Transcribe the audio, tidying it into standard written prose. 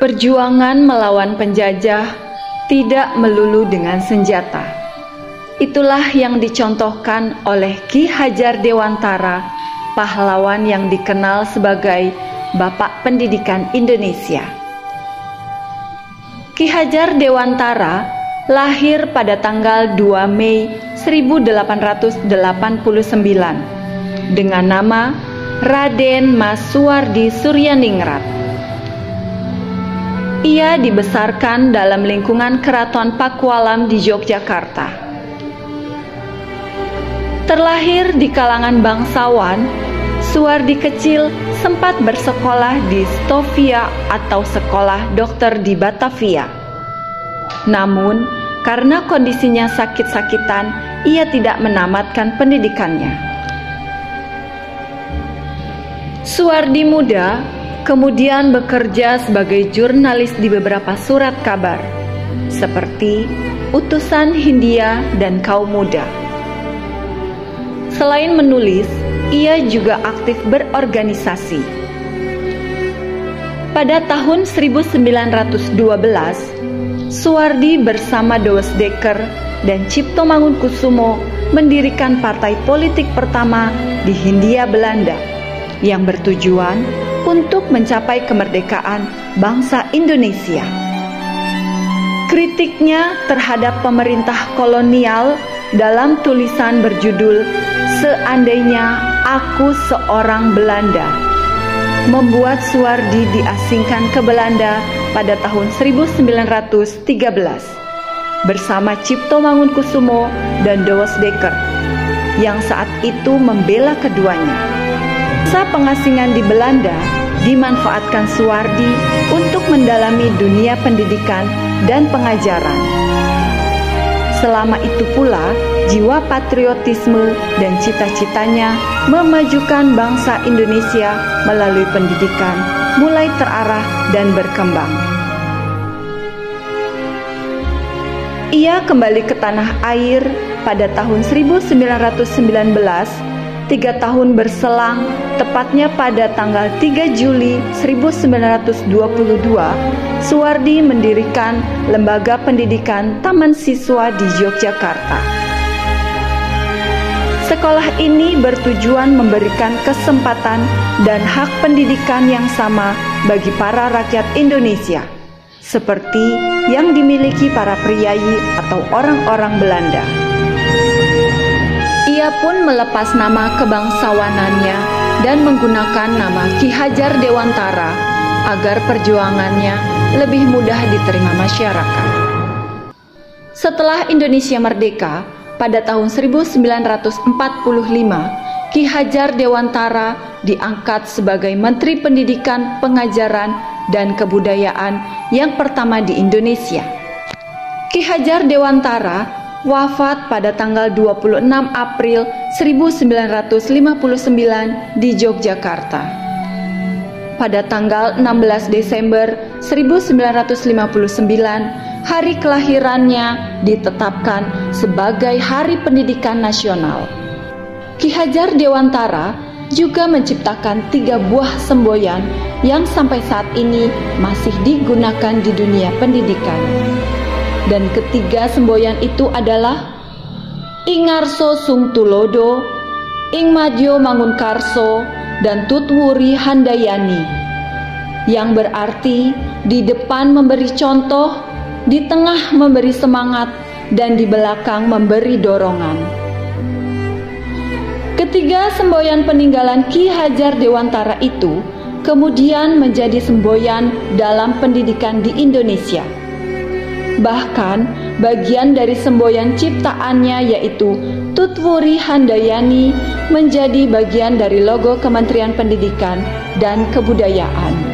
Perjuangan melawan penjajah tidak melulu dengan senjata. Itulah yang dicontohkan oleh Ki Hajar Dewantara, pahlawan yang dikenal sebagai Bapak Pendidikan Indonesia. Ki Hajar Dewantara lahir pada tanggal 2 Mei 1889 dengan nama Raden Mas Suwardi Suryaningrat. Ia dibesarkan dalam lingkungan Keraton Pakualam di Yogyakarta. Terlahir di kalangan bangsawan, Suwardi kecil sempat bersekolah di Stovia atau Sekolah Dokter di Batavia. Namun, karena kondisinya sakit-sakitan, ia tidak menamatkan pendidikannya. Suwardi muda kemudian bekerja sebagai jurnalis di beberapa surat kabar, seperti Utusan Hindia dan Kaum Muda. Selain menulis, ia juga aktif berorganisasi. Pada tahun 1912, Suwardi bersama Douwe Dekker dan Cipto Mangunkusumo mendirikan partai politik pertama di Hindia Belanda yang bertujuan untuk mencapai kemerdekaan bangsa Indonesia. Kritiknya terhadap pemerintah kolonial dalam tulisan berjudul "Seandainya Aku Seorang Belanda" membuat Suwardi diasingkan ke Belanda pada tahun 1913 bersama Cipto Mangunkusumo dan Douwe Dekker yang saat itu membela keduanya. Masa pengasingan di Belanda dimanfaatkan Suwardi untuk mendalami dunia pendidikan dan pengajaran. Selama itu pula, jiwa patriotisme dan cita-citanya memajukan bangsa Indonesia melalui pendidikan mulai terarah dan berkembang. Ia kembali ke tanah air pada tahun 1919. 3 tahun berselang, tepatnya pada tanggal 3 Juli 1922, Suwardi mendirikan Lembaga Pendidikan Taman Siswa di Yogyakarta. Sekolah ini bertujuan memberikan kesempatan dan hak pendidikan yang sama bagi para rakyat Indonesia, seperti yang dimiliki para priyayi atau orang-orang Belanda. Ia pun melepas nama kebangsawanannya dan menggunakan nama Ki Hajar Dewantara agar perjuangannya lebih mudah diterima masyarakat. Setelah Indonesia merdeka pada tahun 1945, Ki Hajar Dewantara diangkat sebagai Menteri Pendidikan, Pengajaran, dan Kebudayaan yang pertama di Indonesia. Ki Hajar Dewantara wafat pada tanggal 26 April 1959 di Yogyakarta. Pada tanggal 16 Desember 1959, hari kelahirannya ditetapkan sebagai Hari Pendidikan Nasional. Ki Hajar Dewantara juga menciptakan 3 buah semboyan yang sampai saat ini masih digunakan di dunia pendidikan. Dan ketiga semboyan itu adalah Ingarso Sung Tulodo, Ing Madyo Mangunkarso, dan Tutwuri Handayani, yang berarti di depan memberi contoh, di tengah memberi semangat, dan di belakang memberi dorongan. Ketiga semboyan peninggalan Ki Hajar Dewantara itu kemudian menjadi semboyan dalam pendidikan di Indonesia. Bahkan bagian dari semboyan ciptaannya, yaitu Tutwuri Handayani, menjadi bagian dari logo Kementerian Pendidikan dan Kebudayaan.